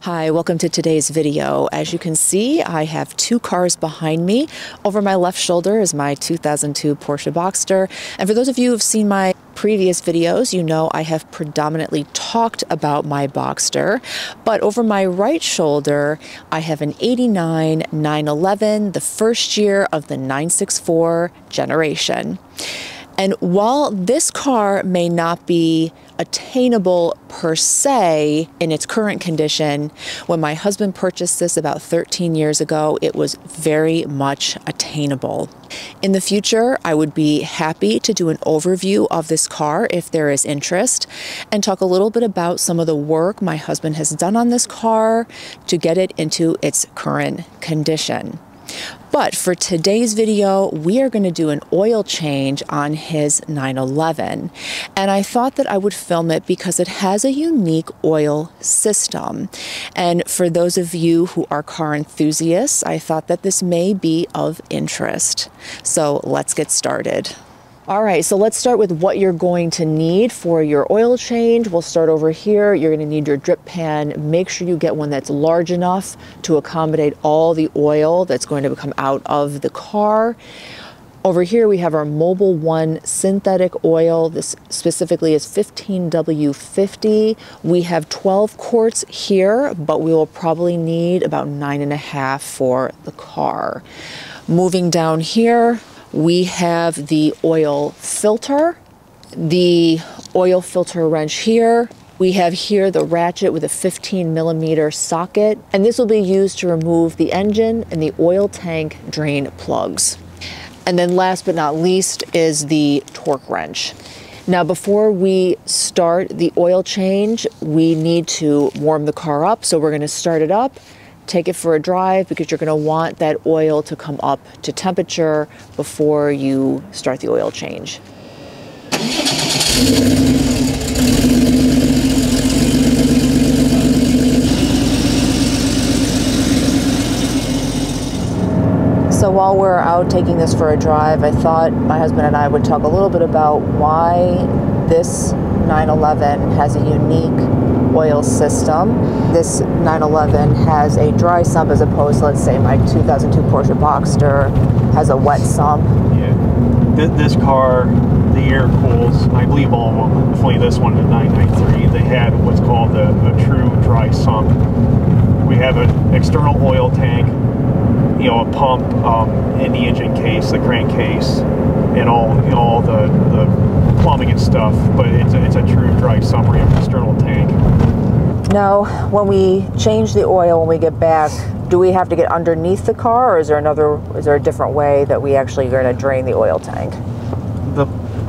Hi, welcome to today's video. As you can see, I have two cars behind me. Over my left shoulder is my 2002 Porsche Boxster. And for those of you who have seen my previous videos, you know I have predominantly talked about my Boxster. But over my right shoulder, I have an 89 911, the first year of the 964 generation. And while this car may not be attainable per se in its current condition, when my husband purchased this about 13 years ago, it was very much attainable. In the future, I would be happy to do an overview of this car if there is interest and talk a little bit about some of the work my husband has done on this car to get it into its current condition. But for today's video, we are going to do an oil change on his 911. And I thought that I would film it because it has a unique oil system. And for those of you who are car enthusiasts, I thought that this may be of interest. So let's get started. All right, so let's start with what you're going to need for your oil change. We'll start over here. You're going to need your drip pan. Make sure you get one that's large enough to accommodate all the oil that's going to come out of the car. Over here we have our Mobil 1 synthetic oil. This specifically is 15W50. We have 12 quarts here, but we will probably need about 9.5 for the car. Moving down here, we have the oil filter, the oil filter wrench here. We have here the ratchet with a 15mm socket, and this will be used to remove the engine and the oil tank drain plugs. And then last but not least is the torque wrench. Now, before we start the oil change, we need to warm the car up. So we're going to start it up, take it for a drive, because you're going to want that oil to come up to temperature before you start the oil change. So while we're out taking this for a drive, I thought my husband and I would talk a little bit about why this 911 has a unique oil system. This 911 has a dry sump as opposed to, let's say, my 2002 Porsche Boxster has a wet sump. Yeah, this car, the air cools, I believe all of them, hopefully this one, the 993, they had what's called a true dry sump. We have an external oil tank, you know, a pump in the engine case, the crankcase, and all the plumbing and stuff, but it's a true dry sump where you have an external tank. Now, when we change the oil, when we get back, do we have to get underneath the car, or is there a different way that we actually are going to drain the oil tank? The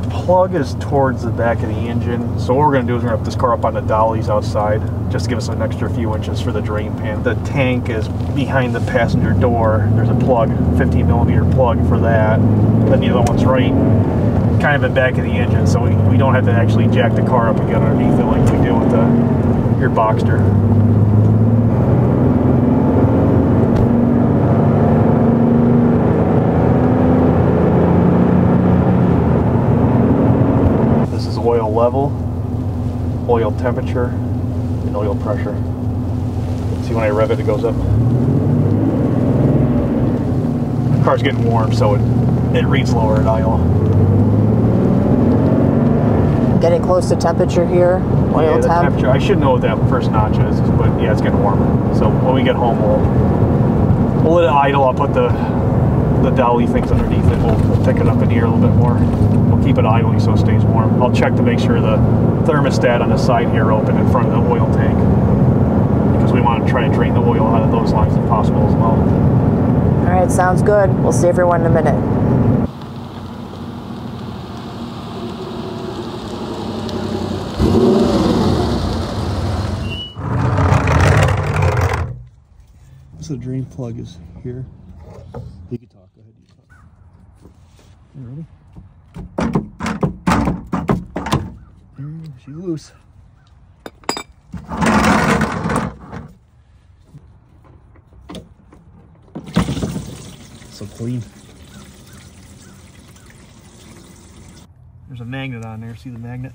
plug is towards the back of the engine, so what we're going to do is we're going to put this car up on the dollies outside, just to give us an extra few inches for the drain pan. The tank is behind the passenger door. There's a plug, 15mm plug for that. Then the other one's right kind of in back of the engine, so we don't have to actually jack the car up and get underneath it like we do with your Boxster. This is oil level, oil temperature, and oil pressure. See, when I rev it, it goes up. The car's getting warm, so it reads lower at idle. Getting close to temperature here, oil temp. Temperature, I should know what that first notch is, but yeah, it's getting warmer. So when we get home, we'll let it idle. I'll put the dolly things underneath it. We'll pick it up in the air a little bit more. We'll keep it idling so it stays warm. I'll check to make sure the thermostat on the side here open in front of the oil tank, because we want to try to drain the oil out of those lines if possible as well. All right, sounds good. We'll see everyone in a minute. So the drain plug is here. You can talk. Go ahead. You ready? She's loose. So clean. There's a magnet on there. See the magnet?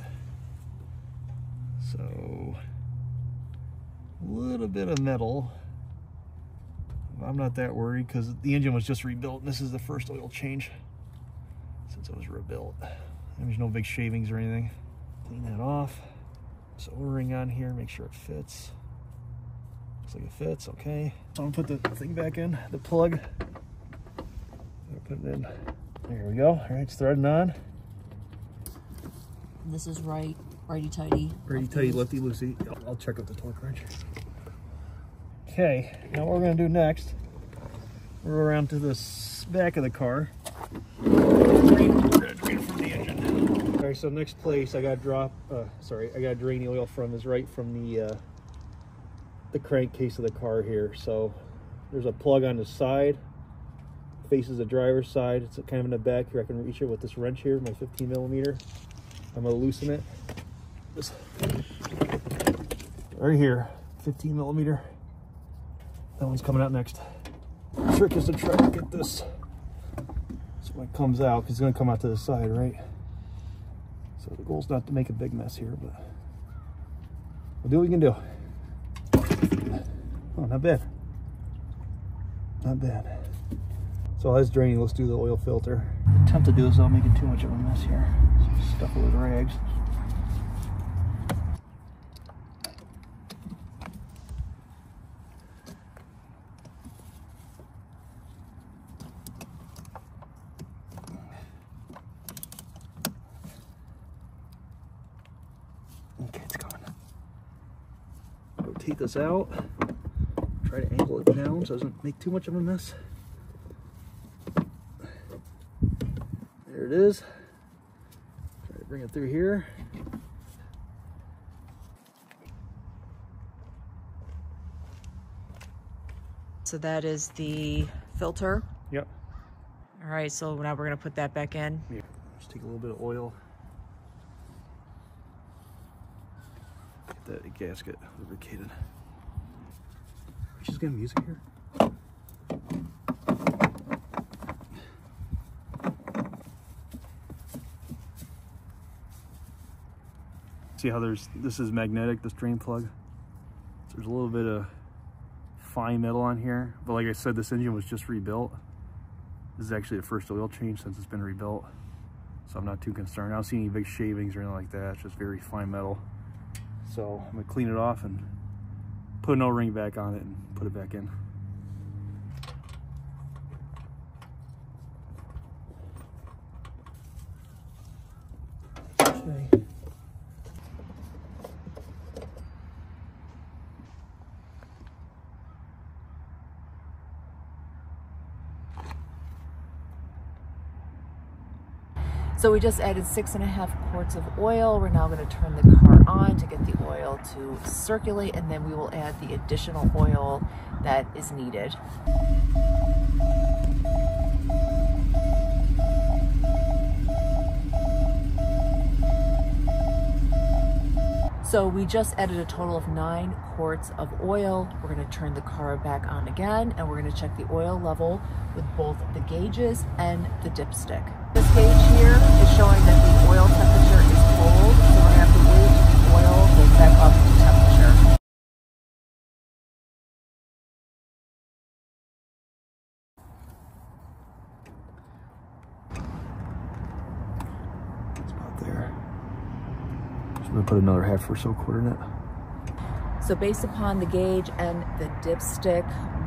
So a little little bit of metal. I'm not that worried because the engine was just rebuilt, and this is the first oil change since it was rebuilt. There's no big shavings or anything. Clean that off. So O-ring on here, make sure it fits. Looks like it fits, okay. So I'm gonna put the thing back in, the plug. Put it in. There we go. All right, it's threading on. This is righty-tighty. Righty-tighty, lefty-loosey. I'll check out the torque wrench. Okay, now what we're gonna do next, we'll go around to the back of the car. We're gonna drain it from the engine. All right, so next place I gotta I gotta drain the oil from is right from the crankcase of the car here. So there's a plug on the side, faces the driver's side. It's kind of in the back here. I can reach it with this wrench here, my 15 millimeter. I'm gonna loosen it. Just right here, 15 millimeter. That one's coming out next. The trick is to try to get this so when it comes out, because it's gonna come out to the side, right? So the goal's not to make a big mess here, but we'll do what we can do. Oh, not bad. Not bad. So as draining, let's do the oil filter. Attempt to do this without making too much of a mess here. So stuff it with rags. Okay, it's coming. Rotate this out. Try to angle it down so it doesn't make too much of a mess. There it is. Try to bring it through here. So that is the filter. Yep. All right, so now we're gonna put that back in. Yeah. Just take a little bit of oil. Get that gasket lubricated. She's got music here. See how this is magnetic, this drain plug. So there's a little bit of fine metal on here, but like I said, this engine was just rebuilt. This is actually the first oil change since it's been rebuilt, so I'm not too concerned. I don't see any big shavings or anything like that. It's just very fine metal. So I'm gonna clean it off and put an O-ring back on it and put it back in. Okay. So we just added 6.5 quarts of oil. We're now going to turn the car on to get the oil to circulate, and then we will add the additional oil that is needed. So we just added a total of 9 quarts of oil. We're going to turn the car back on again, and we're going to check the oil level with both the gauges and the dipstick. This gauge here is showing that the oil temperature is cold, so we're going to have to wait until the oil goes back up to temperature. It's about there. I'm gonna put another 1/2 or so quart in it. So based upon the gauge and the dipstick,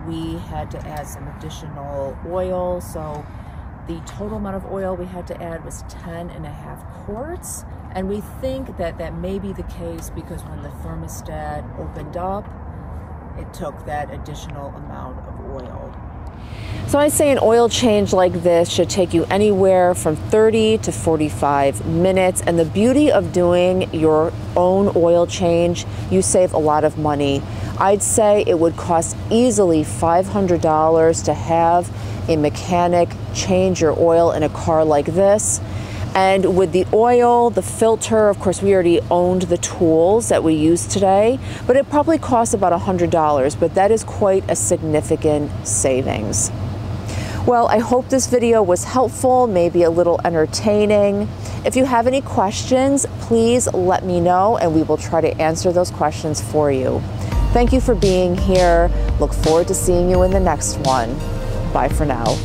we had to add some additional oil. So the total amount of oil we had to add was 10.5 quarts. And we think that that may be the case because when the thermostat opened up, it took that additional amount of oil. So I'd say an oil change like this should take you anywhere from 30 to 45 minutes. And the beauty of doing your own oil change, you save a lot of money. I'd say it would cost easily $500 to have a mechanic change your oil in a car like this. And with the oil, the filter, of course, we already owned the tools that we use today, but it probably costs about $100, but that is quite a significant savings. Well, I hope this video was helpful, maybe a little entertaining. If you have any questions, please let me know and we will try to answer those questions for you. Thank you for being here. Look forward to seeing you in the next one. Bye for now.